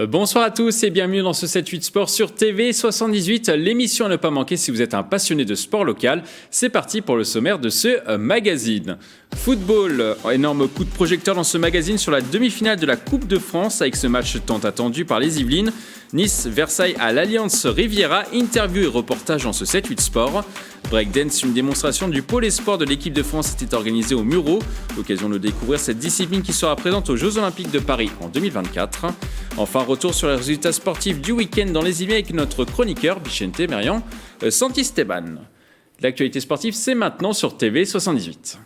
Bonsoir à tous et bienvenue dans ce 7-8 Sport sur TV78, l'émission à ne pas manquer si vous êtes un passionné de sport local. C'est parti pour le sommaire de ce magazine. Football, énorme coup de projecteur dans ce magazine sur la demi-finale de la Coupe de France avec ce match tant attendu par les Yvelines. Nice, Versailles à l'Alliance Riviera, interview et reportage dans ce 7-8 Sport. Breakdance, une démonstration du pôle esport de l'équipe de France était organisée au Muro. L'occasion de découvrir cette discipline qui sera présente aux Jeux Olympiques de Paris en 2024. Enfin, retour sur les résultats sportifs du week-end dans les Yvelines avec notre chroniqueur Vicente Merian Santisteban. L'actualité sportive, c'est maintenant sur TV78.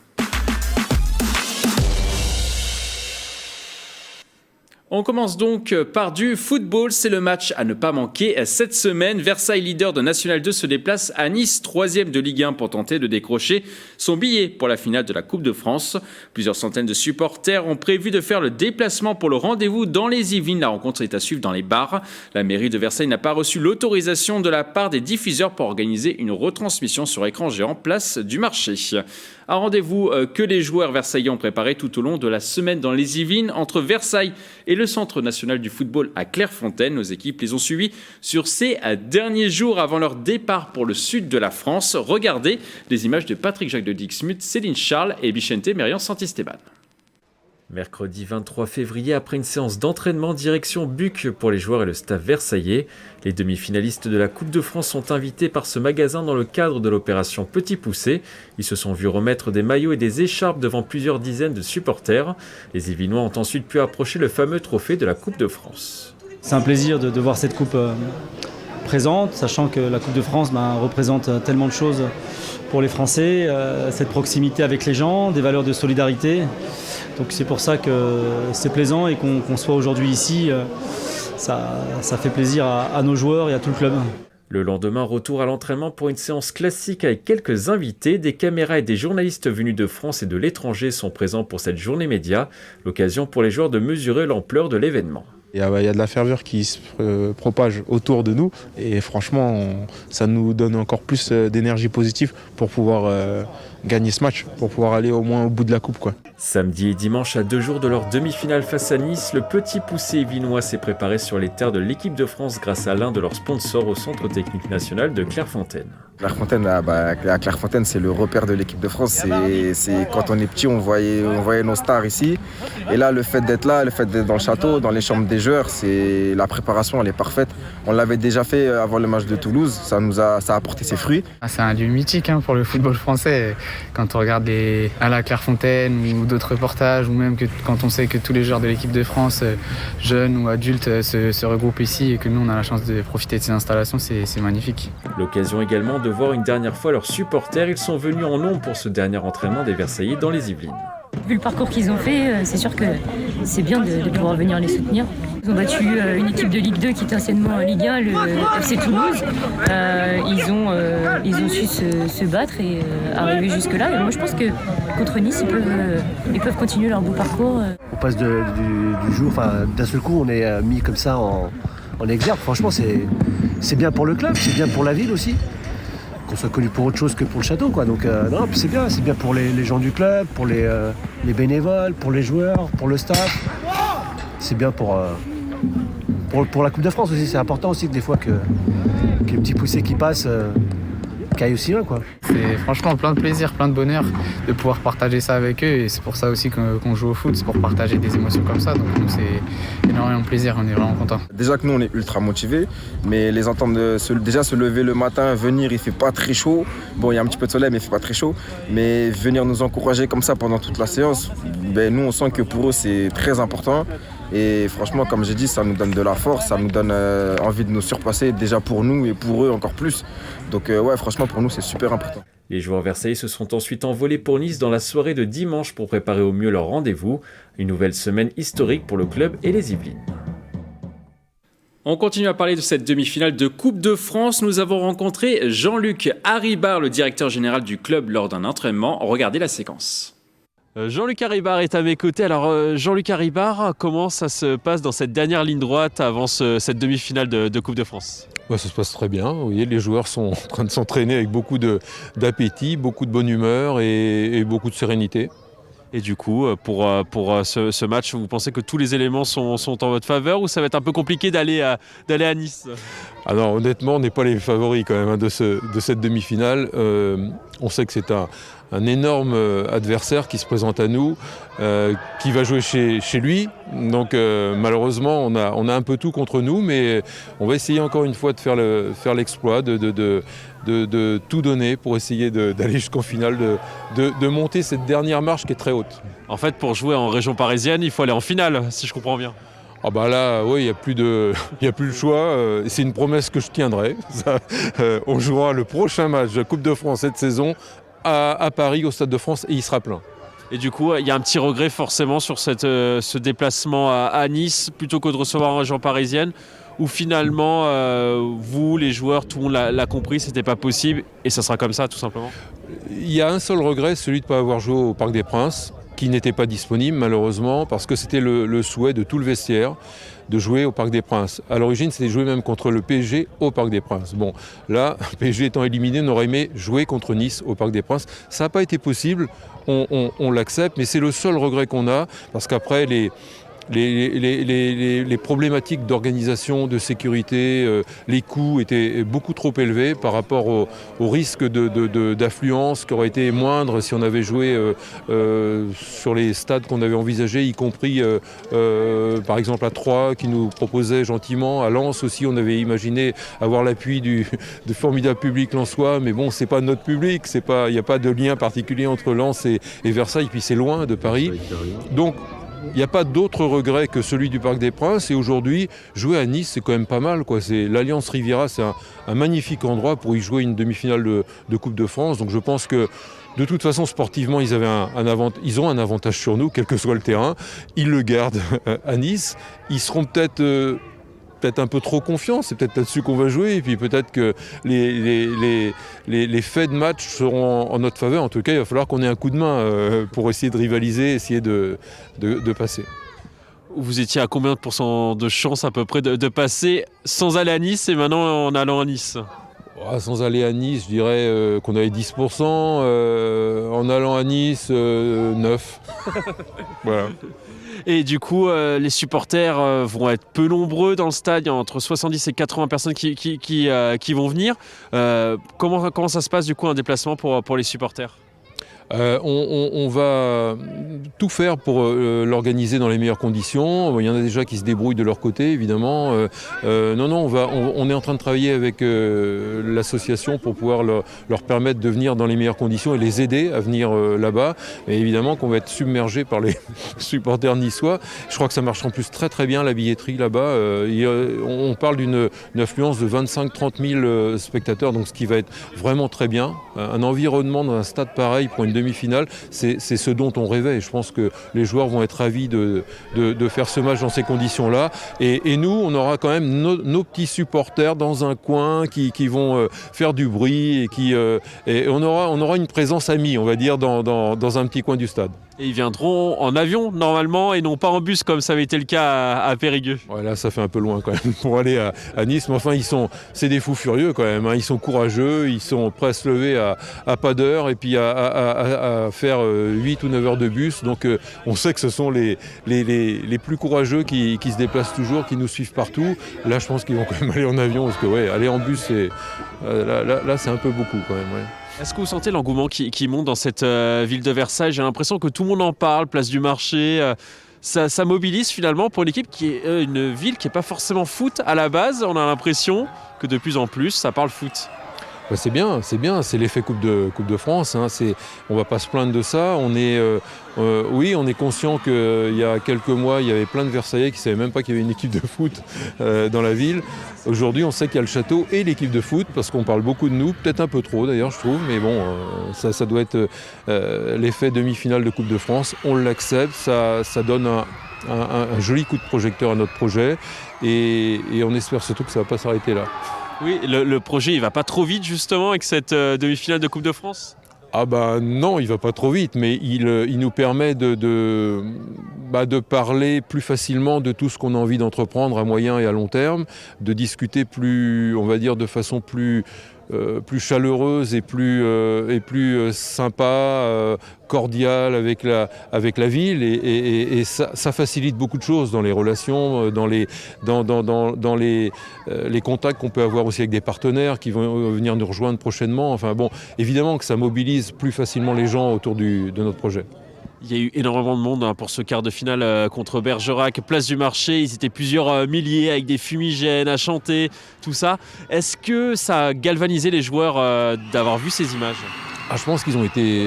On commence donc par du football, c'est le match à ne pas manquer cette semaine. Versailles, leader de National 2, se déplace à Nice, 3e de Ligue 1 pour tenter de décrocher son billet pour la finale de la Coupe de France. Plusieurs centaines de supporters ont prévu de faire le déplacement pour le rendez-vous dans les Yvelines. La rencontre est à suivre dans les bars. La mairie de Versailles n'a pas reçu l'autorisation de la part des diffuseurs pour organiser une retransmission sur écran géant place du marché. Un rendez-vous que les joueurs versaillais ont préparé tout au long de la semaine dans les Yvelines entre Versailles et le Centre national du football à Clairefontaine. Nos équipes les ont suivis sur ces derniers jours avant leur départ pour le sud de la France. Regardez les images de Patrick Jacques de Dixmuth, Céline Charles et Vicente Merian Santisteban. Mercredi 23 février, après une séance d'entraînement, direction Buc pour les joueurs et le staff versaillais. Les demi-finalistes de la Coupe de France sont invités par ce magasin dans le cadre de l'opération Petit Poussé. Ils se sont vus remettre des maillots et des écharpes devant plusieurs dizaines de supporters. Les Yvinois ont ensuite pu approcher le fameux trophée de la Coupe de France. C'est un plaisir de voir cette coupe présente, sachant que la Coupe de France représente tellement de choses pour les Français, cette proximité avec les gens, des valeurs de solidarité. Donc c'est pour ça que c'est plaisant et qu'on soit aujourd'hui ici, ça fait plaisir à nos joueurs et à tout le club. Le lendemain, retour à l'entraînement pour une séance classique avec quelques invités. Des caméras et des journalistes venus de France et de l'étranger sont présents pour cette journée média. L'occasion pour les joueurs de mesurer l'ampleur de l'événement. Il y a de la ferveur qui se propage autour de nous et franchement, ça nous donne encore plus d'énergie positive pour pouvoir gagner ce match, pour pouvoir aller au moins au bout de la coupe, quoi. Samedi et dimanche, à 2 jours de leur demi-finale face à Nice, le Petit Poussé yvinois s'est préparé sur les terres de l'équipe de France grâce à l'un de leurs sponsors au Centre technique national de Clairefontaine. Clairefontaine, à Clairefontaine, c'est le repère de l'équipe de France. C'est quand on est petit, on voyait nos stars ici. Et là, le fait d'être là, le fait d'être dans le château, dans les chambres des joueurs, la préparation, elle est parfaite. On l'avait déjà fait avant le match de Toulouse, ça a apporté ses fruits. C'est un lieu mythique pour le football français. Quand on regarde à la Clairefontaine ou d'autres reportages, ou même quand on sait que tous les joueurs de l'équipe de France, jeunes ou adultes, se regroupent ici et que nous, on a la chance de profiter de ces installations, c'est magnifique. L'occasion également de voir une dernière fois leurs supporters. Ils sont venus en nombre pour ce dernier entraînement des Versaillais dans les Yvelines. Vu le parcours qu'ils ont fait, c'est sûr que c'est bien de pouvoir venir les soutenir. Ils ont battu une équipe de Ligue 2 qui était anciennement en Ligue 1, le FC Toulouse. Ils ont su se battre et arriver jusque-là. Et moi je pense que contre Nice, ils peuvent continuer leur beau parcours. On passe du jour, d'un seul coup on est mis comme ça en exergue. Franchement c'est bien pour le club, c'est bien pour la ville aussi. Qu'on soit connu pour autre chose que pour le château, quoi. Donc non, c'est bien pour les gens du club, pour les bénévoles, pour les joueurs, pour le staff. C'est bien pour la Coupe de France aussi. C'est important aussi que des fois que les petits poussés qui passent caillent aussi loin, quoi. C'est franchement plein de plaisir, plein de bonheur de pouvoir partager ça avec eux et c'est pour ça aussi qu'on joue au foot, c'est pour partager des émotions comme ça. Donc nous c'est énormément de plaisir, on est vraiment contents. Déjà que nous on est ultra motivés, mais les entendre déjà se lever le matin, venir, il fait pas très chaud. Bon, il y a un petit peu de soleil mais il fait pas très chaud, mais venir nous encourager comme ça pendant toute la séance, nous on sent que pour eux c'est très important. Et franchement, comme j'ai dit, ça nous donne de la force, ça nous donne envie de nous surpasser déjà pour nous et pour eux encore plus. Donc ouais, franchement, pour nous, c'est super important. Les joueurs versaillais se sont ensuite envolés pour Nice dans la soirée de dimanche pour préparer au mieux leur rendez-vous. Une nouvelle semaine historique pour le club et les Yvelines. On continue à parler de cette demi-finale de Coupe de France. Nous avons rencontré Jean-Luc Haribard, le directeur général du club, lors d'un entraînement. Regardez la séquence. Jean-Luc Haribard est à mes côtés. Alors Jean-Luc Haribard, comment ça se passe dans cette dernière ligne droite avant cette demi-finale de Coupe de France ? Ça se passe très bien. Vous voyez, les joueurs sont en train de s'entraîner avec beaucoup d'appétit, beaucoup de bonne humeur et beaucoup de sérénité. Et du coup, pour ce match, vous pensez que tous les éléments sont en votre faveur ou ça va être un peu compliqué d'aller à Nice? Ah non, honnêtement, on n'est pas les favoris quand même de cette demi-finale. On sait que c'est un énorme adversaire qui se présente à nous, qui va jouer chez lui. Donc malheureusement, on a un peu tout contre nous, mais on va essayer encore une fois de faire l'exploit, de tout donner pour essayer d'aller jusqu'en finale, de monter cette dernière marche qui est très haute. En fait, pour jouer en région parisienne, il faut aller en finale, si je comprends bien. Ah bah là, oui, il n'y a plus le choix. C'est une promesse que je tiendrai. On jouera le prochain match de Coupe de France cette saison à Paris, au Stade de France, et il sera plein. Et du coup, il y a un petit regret forcément sur ce déplacement à Nice, plutôt que de recevoir en région parisienne, où finalement, vous, les joueurs, tout le monde l'a compris, c'était pas possible, et ça sera comme ça, tout simplement. Il y a un seul regret, celui de ne pas avoir joué au Parc des Princes, qui n'était pas disponible malheureusement, parce que c'était le souhait de tout le vestiaire de jouer au Parc des Princes. À l'origine, c'était jouer même contre le PSG au Parc des Princes. Bon, là, PSG étant éliminé, on aurait aimé jouer contre Nice au Parc des Princes. Ça n'a pas été possible, on l'accepte, mais c'est le seul regret qu'on a, parce qu'après, les problématiques d'organisation, de sécurité, les coûts étaient beaucoup trop élevés par rapport au risque d'affluence qui aurait été moindre si on avait joué sur les stades qu'on avait envisagés, y compris par exemple à Troyes qui nous proposait gentiment, à Lens aussi on avait imaginé avoir l'appui de formidable public lensois, mais bon c'est pas notre public, il n'y a pas de lien particulier entre Lens et Versailles, puis c'est loin de Paris. Donc il n'y a pas d'autre regret que celui du Parc des Princes, et aujourd'hui, jouer à Nice, c'est quand même pas mal, quoi. L'Alliance Riviera, c'est un magnifique endroit pour y jouer une demi-finale de Coupe de France. Donc je pense que de toute façon, sportivement, ils ont un avantage sur nous, quel que soit le terrain. Ils le gardent à Nice. Ils seront peut-être un peu trop confiants, c'est peut-être là-dessus qu'on va jouer, et puis peut-être que les faits de match seront en notre faveur. En tout cas, il va falloir qu'on ait un coup de main pour essayer de rivaliser, essayer de passer. Vous étiez à combien de pourcents de chance à peu près de passer sans aller à Nice et maintenant en allant à Nice? Sans aller à Nice, je dirais qu'on avait 10%, en allant à Nice, 9%. Voilà. Et du coup, les supporters vont être peu nombreux dans le stade. Il y a entre 70 et 80 personnes qui vont venir. Comment ça se passe du coup un déplacement pour les supporters ? On va tout faire pour l'organiser dans les meilleures conditions. Il y en a déjà qui se débrouillent de leur côté, évidemment. On est en train de travailler avec l'association pour pouvoir leur permettre de venir dans les meilleures conditions et les aider à venir là-bas. Et évidemment qu'on va être submergé par les supporters niçois. Je crois que ça marche en plus très très bien, la billetterie là-bas. On parle d'une affluence de 25-30 000 spectateurs, donc ce qui va être vraiment très bien. Un environnement dans un stade pareil pour une demi-finale, c'est ce dont on rêvait. Et je pense que les joueurs vont être ravis de faire ce match dans ces conditions-là. Et nous, on aura quand même nos petits supporters dans un coin qui vont faire du bruit et on aura une présence amie, on va dire, dans un petit coin du stade. Et ils viendront en avion normalement et non pas en bus comme ça avait été le cas à Périgueux. Ouais, là ça fait un peu loin quand même pour aller à Nice, mais enfin c'est des fous furieux quand même, hein. Ils sont courageux, ils sont prêts à se lever à pas d'heure et puis à faire 8 ou 9 heures de bus. Donc on sait que ce sont les plus courageux qui se déplacent toujours, qui nous suivent partout. Là je pense qu'ils vont quand même aller en avion parce que aller en bus là c'est un peu beaucoup quand même. Ouais. Est-ce que vous sentez l'engouement qui monte dans cette ville de Versailles ? J'ai l'impression que tout le monde en parle, place du marché. Ça mobilise finalement pour une équipe qui est une ville qui n'est pas forcément foot à la base. On a l'impression que de plus en plus, ça parle foot. C'est bien, c'est l'effet Coupe de France, hein. On ne va pas se plaindre de ça. On est conscient qu'il y a quelques mois, il y avait plein de Versaillais qui ne savaient même pas qu'il y avait une équipe de foot dans la ville. Aujourd'hui, on sait qu'il y a le château et l'équipe de foot, parce qu'on parle beaucoup de nous, peut-être un peu trop d'ailleurs, je trouve, mais bon, ça doit être l'effet demi-finale de Coupe de France. On l'accepte, ça donne un joli coup de projecteur à notre projet, et on espère surtout que ça ne va pas s'arrêter là. Oui, le projet, il va pas trop vite justement avec cette demi-finale de Coupe de France ? Ah bah non, il va pas trop vite, mais il nous permet de parler plus facilement de tout ce qu'on a envie d'entreprendre à moyen et à long terme, de discuter plus, on va dire, de façon plus plus chaleureuse et plus sympa, cordiale avec la ville et ça facilite beaucoup de choses dans les relations, dans les contacts qu'on peut avoir aussi avec des partenaires qui vont venir nous rejoindre prochainement. Enfin bon, évidemment que ça mobilise plus facilement les gens autour de notre projet. Il y a eu énormément de monde pour ce quart de finale contre Bergerac, place du marché. Ils étaient plusieurs milliers avec des fumigènes à chanter, tout ça. Est-ce que ça a galvanisé les joueurs d'avoir vu ces images ? Je pense qu'ils ont été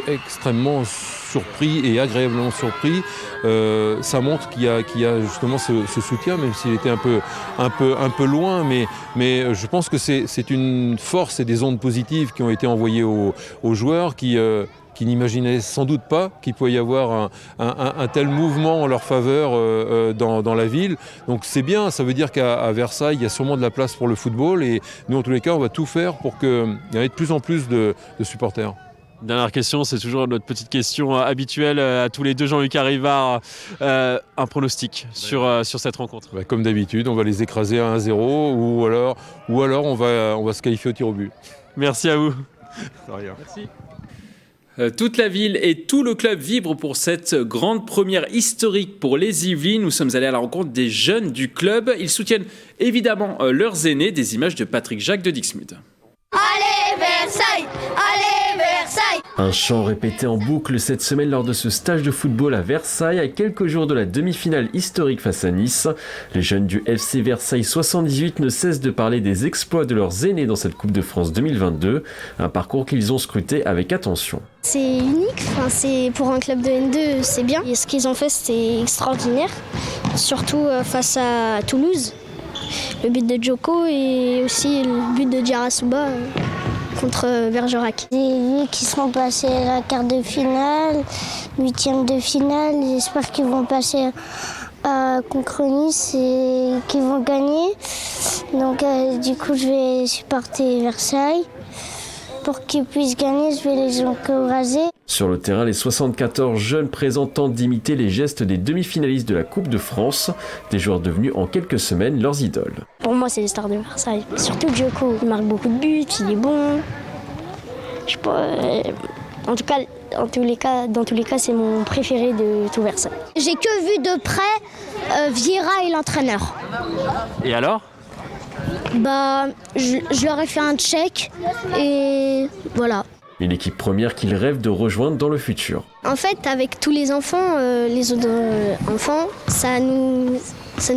extrêmement surpris et agréablement surpris. Ça montre qu'il y a justement ce soutien, même s'il était un peu loin. Mais je pense que c'est une force et des ondes positives qui ont été envoyées aux joueurs qui n'imaginaient sans doute pas qu'il pouvait y avoir un tel mouvement en leur faveur dans la ville. Donc c'est bien, ça veut dire qu'à Versailles, il y a sûrement de la place pour le football et nous, en tous les cas, on va tout faire pour qu'il y ait de plus en plus de supporters. Dernière question, c'est toujours notre petite question habituelle à tous les deux, Jean-Luc Harivard. Un pronostic sur cette rencontre. Comme d'habitude, on va les écraser à 1-0 ou alors on va se qualifier au tir au but. Merci à vous. Merci. Toute la ville et tout le club vibrent pour cette grande première historique pour les Yvelines. Nous sommes allés à la rencontre des jeunes du club. Ils soutiennent évidemment leurs aînés. Des images de Patrick Jacques de Dixmude. Allez Versailles, allez Versailles. Un chant répété en boucle cette semaine lors de ce stage de football à Versailles à quelques jours de la demi-finale historique face à Nice. Les jeunes du FC Versailles 78 ne cessent de parler des exploits de leurs aînés dans cette Coupe de France 2022, un parcours qu'ils ont scruté avec attention. C'est unique, c'est pour un club de N2, c'est bien. Et ce qu'ils ont fait, c'était extraordinaire, surtout face à Toulouse. Le but de Djoko et aussi le but de Diarra-Souba contre Bergerac. J'ai vu qu'ils seront passés à la quart de finale, 8e de finale. J'espère qu'ils vont passer contre Nice et qu'ils vont gagner. Donc du coup, je vais supporter Versailles. Pour qu'ils puissent gagner, je vais les encourager. Sur le terrain, les 74 jeunes présents tentent d'imiter les gestes des demi-finalistes de la Coupe de France, des joueurs devenus en quelques semaines leurs idoles. Pour moi, c'est les stars de Versailles. Surtout Djoko, il marque beaucoup de buts, il est bon. Je sais pas, dans tous les cas, c'est mon préféré de tout Versailles. J'ai que vu de près Vieira et l'entraîneur. Et alors ? Je leur ai fait un check et voilà. Une équipe première qu'ils rêvent de rejoindre dans le futur. En fait, avec tous les enfants, les autres enfants, ça nous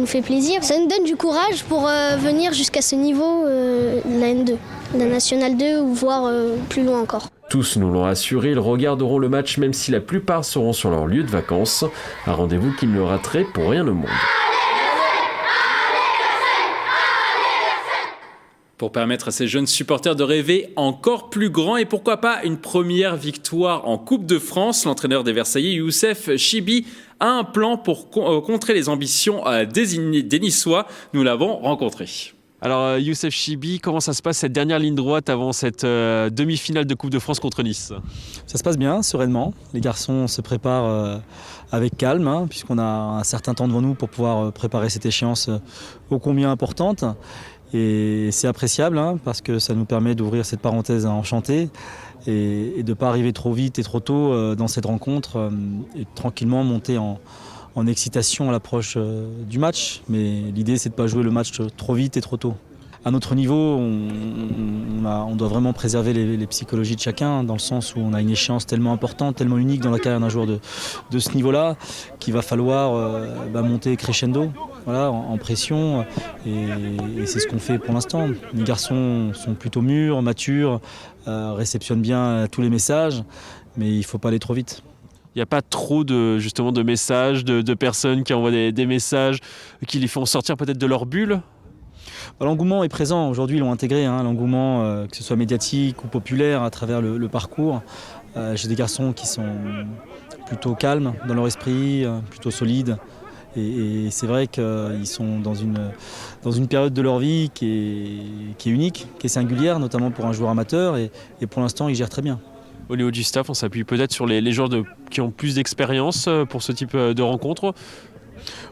fait plaisir. Ça nous donne du courage pour venir jusqu'à ce niveau de la N2, de la Nationale 2 ou voire plus loin encore. Tous nous l'ont assuré, ils regarderont le match même si la plupart seront sur leur lieu de vacances. Un rendez-vous qu'ils ne rateraient pour rien au monde. Pour permettre à ces jeunes supporters de rêver encore plus grand et pourquoi pas une première victoire en Coupe de France, l'entraîneur des Versaillais, Youssef Chibi, a un plan pour contrer les ambitions des Niçois. Nous l'avons rencontré. Alors Youssef Chibi, comment ça se passe cette dernière ligne droite avant cette demi-finale de Coupe de France contre Nice ? Ça se passe bien, sereinement. Les garçons se préparent avec calme, puisqu'on a un certain temps devant nous pour pouvoir préparer cette échéance ô combien importante. Et c'est appréciable parce que ça nous permet d'ouvrir cette parenthèse enchantée et de ne pas arriver trop vite et trop tôt dans cette rencontre et tranquillement monter en excitation à l'approche du match. Mais l'idée, c'est de ne pas jouer le match trop vite et trop tôt. À notre niveau, on doit vraiment préserver les psychologies de chacun, dans le sens où on a une échéance tellement importante, tellement unique dans la carrière d'un joueur de ce niveau-là, qu'il va falloir monter crescendo, en pression. Et c'est ce qu'on fait pour l'instant. Les garçons sont plutôt mûrs, matures, réceptionnent bien tous les messages, mais il ne faut pas aller trop vite. Il n'y a pas trop de messages, de personnes qui envoient des messages qui les font sortir peut-être de leur bulle ? L'engouement est présent, aujourd'hui ils l'ont intégré, l'engouement que ce soit médiatique ou populaire à travers le parcours. J'ai des garçons qui sont plutôt calmes dans leur esprit, plutôt solides. Et c'est vrai qu'ils sont dans une période de leur vie qui est unique, qui est singulière, notamment pour un joueur amateur. Et pour l'instant, ils gèrent très bien. Au niveau du staff, on s'appuie peut-être sur les joueurs qui ont plus d'expérience pour ce type de rencontre.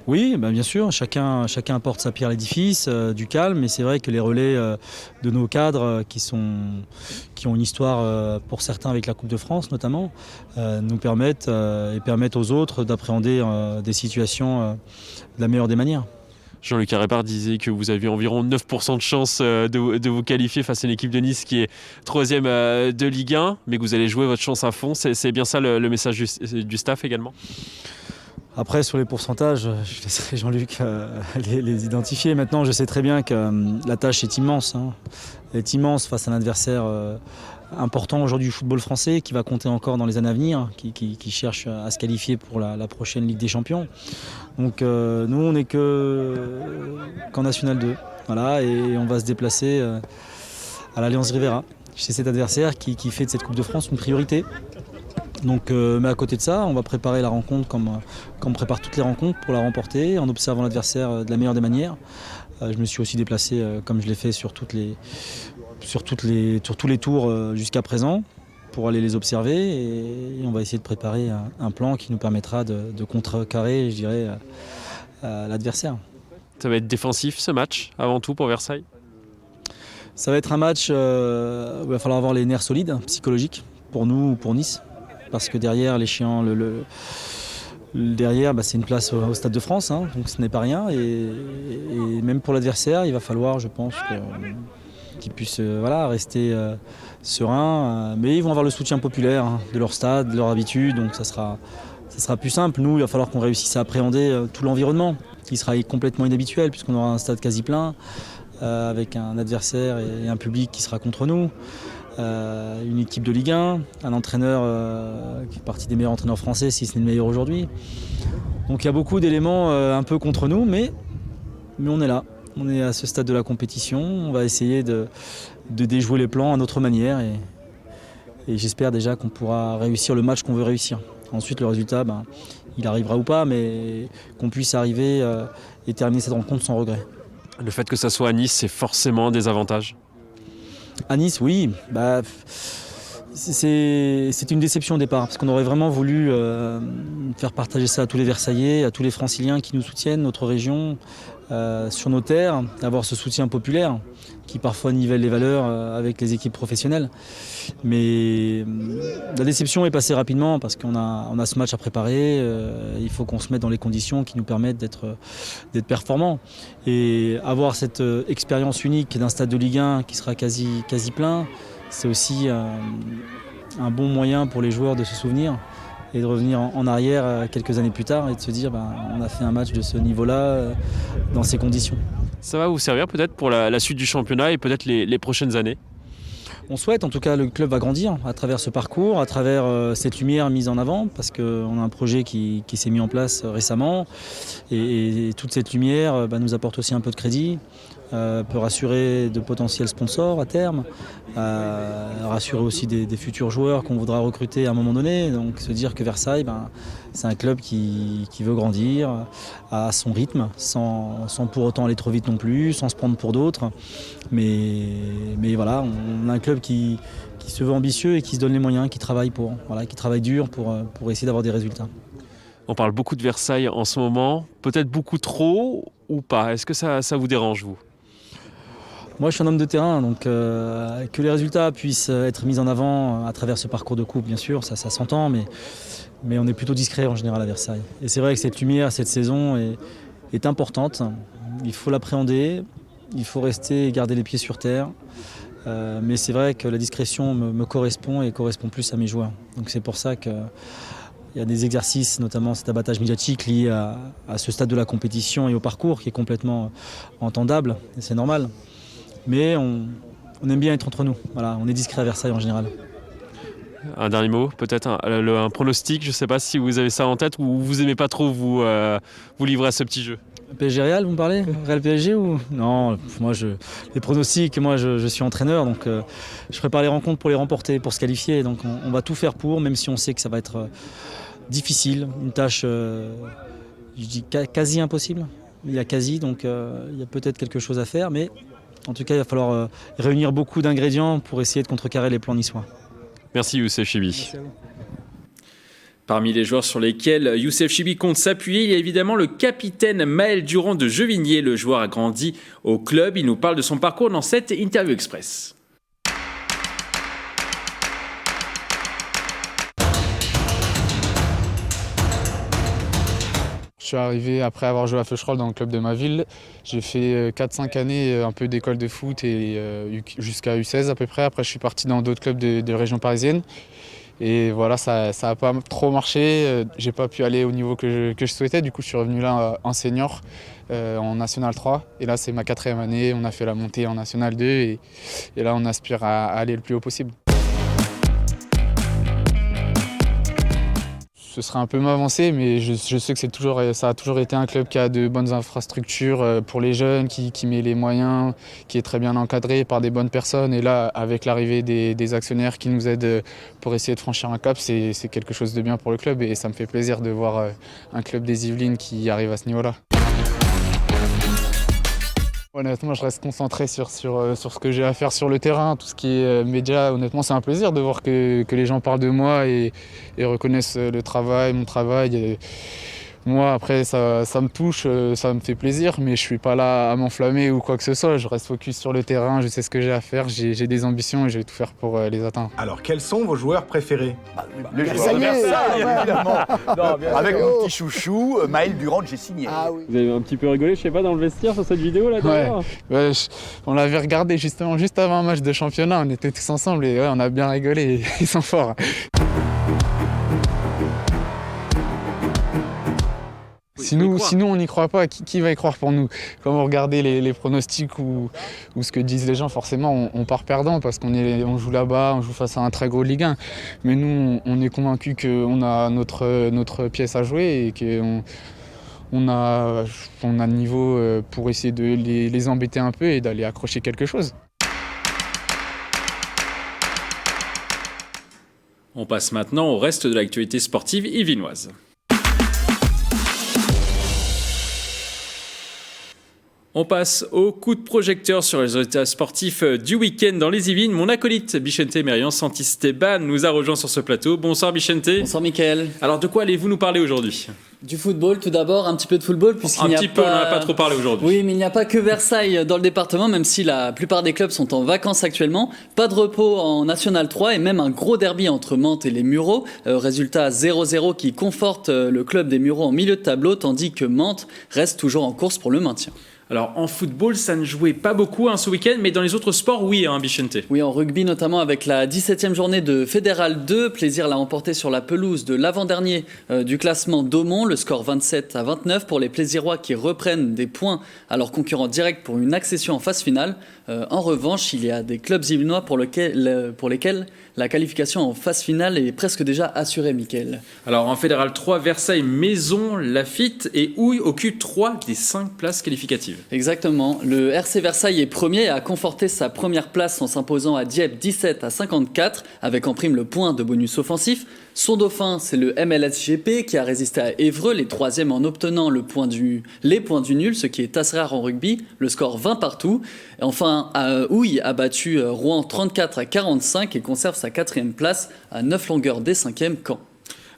Oui, bien sûr, chacun apporte sa pierre à l'édifice, du calme, mais c'est vrai que les relais de nos cadres qui ont une histoire pour certains avec la Coupe de France notamment, nous permettent et permettent aux autres d'appréhender des situations de la meilleure des manières. Jean-Luc Arépard disait que vous aviez environ 9% de chance de vous qualifier face à une équipe de Nice qui est 3e de Ligue 1, mais que vous allez jouer votre chance à fond. C'est bien ça le message du staff également? Après, sur les pourcentages, je laisserai Jean-Luc les identifier. Maintenant, je sais très bien que la tâche est immense. Elle est immense face à un adversaire important aujourd'hui du football français, qui va compter encore dans les années à venir, qui cherche à se qualifier pour la prochaine Ligue des Champions. Donc nous, on n'est qu'en National 2. Voilà, et on va se déplacer à l'Alliance Riviera, chez cet adversaire qui fait de cette Coupe de France une priorité. Donc, mais à côté de ça, on va préparer la rencontre comme on prépare toutes les rencontres pour la remporter, en observant l'adversaire de la meilleure des manières. Je me suis aussi déplacé, comme je l'ai fait sur tous les tours jusqu'à présent, pour aller les observer, et on va essayer de préparer un plan qui nous permettra de contrecarrer, je dirais, l'adversaire. Ça va être défensif ce match, avant tout pour Versailles? Ça va être un match où il va falloir avoir les nerfs solides, psychologiques, pour nous ou pour Nice. Parce que derrière, derrière, c'est une place au Stade de France, donc ce n'est pas rien. Et même pour l'adversaire, il va falloir, je pense, qu'ils puissent rester sereins. Mais ils vont avoir le soutien populaire de leur stade, de leur habitude, donc ça sera plus simple. Nous, il va falloir qu'on réussisse à appréhender tout l'environnement, qui sera complètement inhabituel, puisqu'on aura un stade quasi plein, avec un adversaire et un public qui sera contre nous. Une équipe de Ligue 1, un entraîneur qui est parti des meilleurs entraîneurs français, si ce n'est le meilleur aujourd'hui. Donc il y a beaucoup d'éléments un peu contre nous, mais on est là. On est à ce stade de la compétition. On va essayer de déjouer les plans à notre manière, et j'espère déjà qu'on pourra réussir le match qu'on veut réussir. Ensuite, le résultat, il arrivera ou pas, mais qu'on puisse arriver et terminer cette rencontre sans regret. Le fait que ça soit à Nice, c'est forcément des avantages? À Nice, oui. C'est une déception au départ, parce qu'on aurait vraiment voulu faire partager ça à tous les Versaillais, à tous les Franciliens qui nous soutiennent, notre région, sur nos terres, avoir ce soutien populaire qui parfois nivelle les valeurs avec les équipes professionnelles. Mais la déception est passée rapidement parce qu'on a ce match à préparer. Il faut qu'on se mette dans les conditions qui nous permettent d'être performants. Et avoir cette expérience unique d'un stade de Ligue 1 qui sera quasi plein, c'est aussi un bon moyen pour les joueurs de se souvenir et de revenir en arrière quelques années plus tard et de se dire on a fait un match de ce niveau-là dans ces conditions. Ça va vous servir peut-être pour la suite du championnat et peut-être les prochaines années? On souhaite, en tout cas, le club va grandir à travers ce parcours, à travers cette lumière mise en avant, parce qu'on a un projet qui s'est mis en place récemment, et toute cette lumière nous apporte aussi un peu de crédit, peut rassurer de potentiels sponsors à terme, rassurer aussi des futurs joueurs qu'on voudra recruter à un moment donné. Donc se dire que Versailles, c'est un club qui veut grandir à son rythme, sans pour autant aller trop vite non plus, sans se prendre pour d'autres. Mais voilà, on a un club qui se veut ambitieux et qui se donne les moyens, qui travaille qui travaille dur pour essayer d'avoir des résultats. On parle beaucoup de Versailles en ce moment, peut-être beaucoup trop ou pas? Est-ce que ça vous dérange, vous? Moi, je suis un homme de terrain, donc que les résultats puissent être mis en avant à travers ce parcours de coupe, bien sûr, ça s'entend, mais on est plutôt discret en général à Versailles. Et c'est vrai que cette lumière, cette saison est importante. Il faut l'appréhender, il faut rester et garder les pieds sur terre. Mais c'est vrai que la discrétion me correspond et correspond plus à mes joueurs. Donc c'est pour ça qu'il y a des exercices, notamment cet abattage médiatique lié à ce stade de la compétition et au parcours qui est complètement entendable, et c'est normal. Mais on aime bien être entre nous. Voilà, on est discret à Versailles en général. Un dernier mot, peut-être un pronostic, je ne sais pas si vous avez ça en tête ou vous n'aimez pas trop vous livrer à ce petit jeu. PSG Real, vous me parlez? Real PSG ou... Non, moi les pronostics, moi je suis entraîneur, donc je prépare les rencontres pour les remporter, pour se qualifier. Donc on va tout faire pour, même si on sait que ça va être difficile, une tâche, je dis quasi impossible. Il y a quasi, donc il y a peut-être quelque chose à faire, mais en tout cas il va falloir réunir beaucoup d'ingrédients pour essayer de contrecarrer les plans niçois. Merci Youssef Chibi. Parmi les joueurs sur lesquels Youssef Chibi compte s'appuyer, il y a évidemment le capitaine Maël Durand de Jevigné. Le joueur a grandi au club. Il nous parle de son parcours dans cette interview express. Je suis arrivé après avoir joué à Feucherolles dans le club de ma ville. J'ai fait 4-5 années un peu d'école de foot et jusqu'à U16 à peu près. Après je suis parti dans d'autres clubs de région parisienne. Et voilà, ça n'a pas trop marché. J'ai pas pu aller au niveau que je souhaitais. Du coup, je suis revenu là en senior, en National 3. Et là, c'est ma 4e année. On a fait la montée en National 2. Et là, on aspire à aller le plus haut possible. Ce serait un peu m'avancer, mais je sais que ça a toujours été un club qui a de bonnes infrastructures pour les jeunes, qui met les moyens, qui est très bien encadré par des bonnes personnes. Et là, avec l'arrivée des actionnaires qui nous aident pour essayer de franchir un cap, c'est quelque chose de bien pour le club. Et ça me fait plaisir de voir un club des Yvelines qui arrive à ce niveau-là. Honnêtement, je reste concentré sur ce que j'ai à faire sur le terrain, tout ce qui est média. Honnêtement, c'est un plaisir de voir que les gens parlent de moi et reconnaissent mon travail. Moi, après, ça me touche, ça me fait plaisir, mais je suis pas là à m'enflammer ou quoi que ce soit. Je reste focus sur le terrain, je sais ce que j'ai à faire, j'ai des ambitions et je vais tout faire pour les atteindre. Alors, quels sont vos joueurs préférés? Le joueur de Versailles, évidemment. Avec mon petit chouchou, Maël Durand, j'ai signé. Ah, oui. Vous avez un petit peu rigolé, je sais pas, dans le vestiaire sur cette vidéo là d'ailleurs. Ouais, on l'avait regardé justement juste avant un match de championnat, on était tous ensemble et ouais, on a bien rigolé, ils sont forts. Sinon, on n'y croit pas. Qui va y croire pour nous? Quand vous regardez les pronostics ou ce que disent les gens, forcément, on part perdant parce qu'on joue là-bas, on joue face à un très gros Ligue 1. Mais nous, on est convaincus qu'on a notre pièce à jouer et qu'on a le niveau pour essayer de les embêter un peu et d'aller accrocher quelque chose. On passe maintenant au reste de l'actualité sportive yvelinoise. On passe au coup de projecteur sur les résultats sportifs du week-end dans les Yvelines. Mon acolyte Bichente Merian Santisteban nous a rejoint sur ce plateau. Bonsoir Bichente. Bonsoir Mickaël. Alors de quoi allez-vous nous parler aujourd'hui ? Du football tout d'abord, un petit peu de football puisqu'il n'y a on n'en a pas trop parlé aujourd'hui. Oui, mais il n'y a pas que Versailles dans le département, même si la plupart des clubs sont en vacances actuellement. Pas de repos en National 3 et même un gros derby entre Mantes et les Mureaux. Résultat 0-0 qui conforte le club des Mureaux en milieu de tableau, tandis que Mantes reste toujours en course pour le maintien. Alors en football, ça ne jouait pas beaucoup ce week-end, mais dans les autres sports, oui, Bichente. Oui, en rugby notamment avec la 17e journée de Fédéral 2. Plaisir l'a emporté sur la pelouse de l'avant-dernier du classement d'Aumont. Le score 27-29 pour les Plaisirois qui reprennent des points à leurs concurrents directs pour une accession en phase finale. En revanche, il y a des clubs yvelinois pour lesquels la qualification en phase finale est presque déjà assurée, Mickaël. Alors en Fédéral 3, Versailles, Maison, Lafitte et Houille occupent 3 des 5 places qualificatives. Exactement. Le RC Versailles est premier et a conforté sa première place en s'imposant à Dieppe 17-54 avec en prime le point de bonus offensif. Son dauphin, c'est le MLSGP qui a résisté à Évreux, les troisièmes en obtenant les points du nul, ce qui est assez rare en rugby, le score 20 partout. Et enfin, Houille a battu Rouen 34-45 et conserve sa 4e place à 9 longueurs des 5e Caen.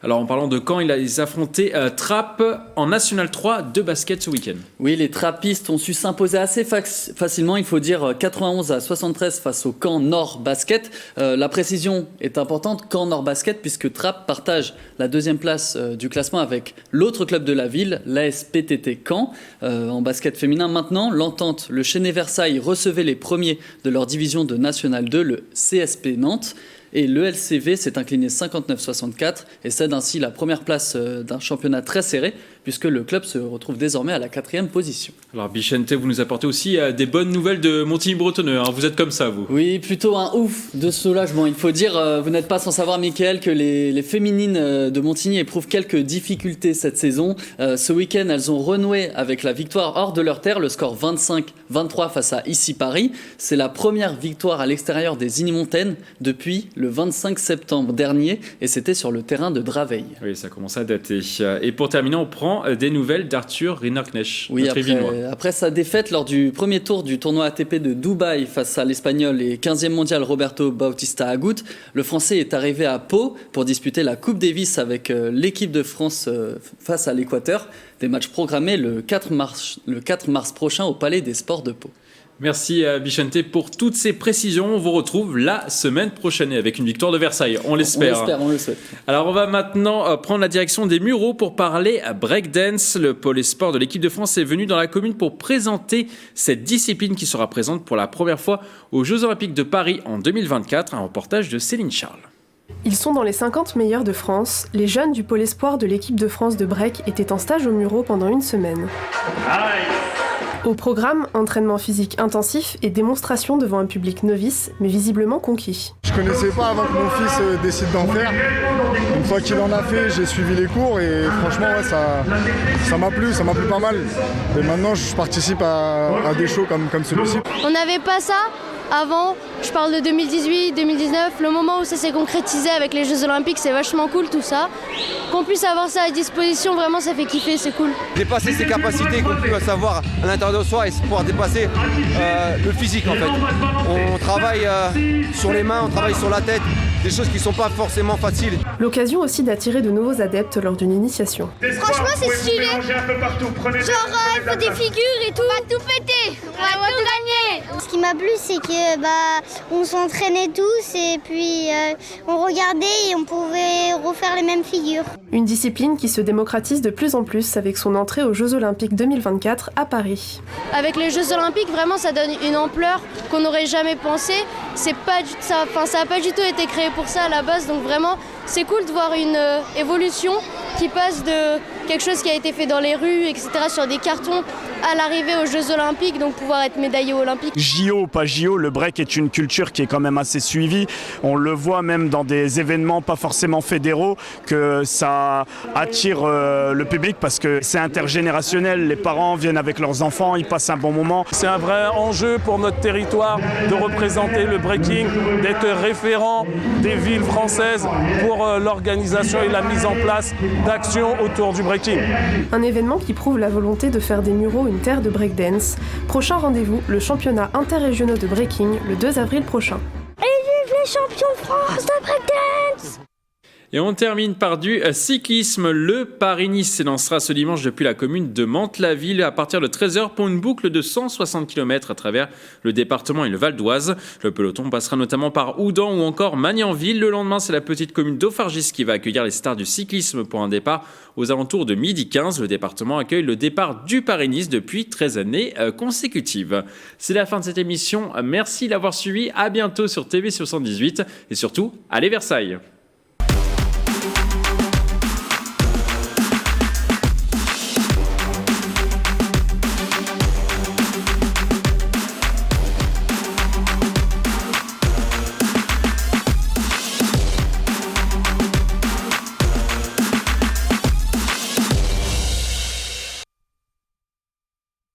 Alors en parlant de Caen, il a affronté Trappes en National 3 de basket ce week-end. Oui, les Trappistes ont su s'imposer assez facilement, il faut dire 91-73 face au Caen Nord Basket. La précision est importante, Caen Nord Basket, puisque Trappes partage la 2e place du classement avec l'autre club de la ville, l'ASPTT Caen. En basket féminin maintenant, l'entente, le Chesnay Versailles recevait les premiers de leur division de National 2, le CSP Nantes. Et le LCV s'est incliné 59-64 et cède ainsi la première place d'un championnat très serré puisque le club se retrouve désormais à la 4e position. Alors Bichente, vous nous apportez aussi des bonnes nouvelles de Montigny-Bretonneux, vous êtes comme ça vous. Oui, plutôt un ouf de soulagement. Il faut dire, vous n'êtes pas sans savoir Mickaël que les féminines de Montigny éprouvent quelques difficultés cette saison. Ce week-end, elles ont renoué avec la victoire hors de leur terre, le score 25-23 face à Ici Paris. C'est la première victoire à l'extérieur des Inimontaines depuis le 25 septembre dernier et c'était sur le terrain de Draveil. Oui, ça commence à dater. Et pour terminer, on prend prend des nouvelles d'Arthur Rinderknecht, Oui, notre Yvelinois. après sa défaite lors du premier tour du tournoi ATP de Dubaï face à l'Espagnol et 15e mondial Roberto Bautista Agut, le Français est arrivé à Pau pour disputer la Coupe Davis avec l'équipe de France face à l'Équateur. Des matchs programmés le 4 mars prochain au Palais des Sports de Pau. Merci Bichente pour toutes ces précisions. On vous retrouve la semaine prochaine avec une victoire de Versailles, on l'espère. On le souhaite. Alors on va maintenant prendre la direction des Mureaux pour parler breakdance. Le pôle sport de l'équipe de France est venu dans la commune pour présenter cette discipline qui sera présente pour la première fois aux Jeux Olympiques de Paris en 2024. Un reportage de Céline Charles. Ils sont dans les 50 meilleurs de France. Les jeunes du pôle espoir de l'équipe de France de break étaient en stage aux Mureaux pendant une semaine. Au programme, entraînement physique intensif et démonstration devant un public novice, mais visiblement conquis. Je connaissais pas avant que mon fils décide d'en faire. Une fois qu'il en a fait, j'ai suivi les cours et franchement ouais, ça m'a plu pas mal. Et maintenant je participe à des shows comme celui-ci. On n'avait pas ça avant, je parle de 2018, 2019, le moment où ça s'est concrétisé avec les Jeux Olympiques, c'est vachement cool tout ça. Qu'on puisse avoir ça à disposition, vraiment ça fait kiffer, c'est cool. Dépasser ses capacités qu'on peut savoir à l'intérieur de soi et pouvoir dépasser le physique en fait. On travaille sur les mains, on travaille sur la tête, des choses qui ne sont pas forcément faciles. L'occasion aussi d'attirer de nouveaux adeptes lors d'une initiation. Franchement c'est stylé, genre il faut des figures et tout. On va tout péter, on va tout gagner. Ce qui m'a plu c'est que on s'entraînait tous et puis on regardait et on pouvait refaire les mêmes figures. Une discipline qui se démocratise de plus en plus avec son entrée aux Jeux Olympiques 2024 à Paris. Avec les Jeux Olympiques, vraiment ça donne une ampleur qu'on n'aurait jamais pensé. Ça n'a pas du tout été créé pour ça à la base, donc vraiment c'est cool de voir une évolution qui passe de quelque chose qui a été fait dans les rues, etc., sur des cartons, à l'arrivée aux Jeux Olympiques, donc pouvoir être médaillé olympique. JO ou pas JO, le break est une culture qui est quand même assez suivie. On le voit même dans des événements pas forcément fédéraux, que ça attire le public parce que c'est intergénérationnel. Les parents viennent avec leurs enfants, ils passent un bon moment. C'est un vrai enjeu pour notre territoire de représenter le breaking, d'être référent des villes françaises pour l'organisation et la mise en place d'actions autour du breaking. Un événement qui prouve la volonté de faire des Mureaux une terre de breakdance. Prochain rendez-vous, le championnat interrégionaux de breaking, le 2 avril prochain. Et vive les champions de France de breakdance! Et on termine par du cyclisme. Le Paris-Nice s'élancera ce dimanche depuis la commune de Mantes-la-Ville à partir de 13h pour une boucle de 160 km à travers le département et le Val d'Oise. Le peloton passera notamment par Houdan ou encore Magnanville. Le lendemain, c'est la petite commune d'Auffargis qui va accueillir les stars du cyclisme pour un départ aux alentours de 12h15. Le département accueille le départ du Paris-Nice depuis 13 années consécutives. C'est la fin de cette émission. Merci d'avoir suivi. À bientôt sur TV 78 et surtout, allez Versailles!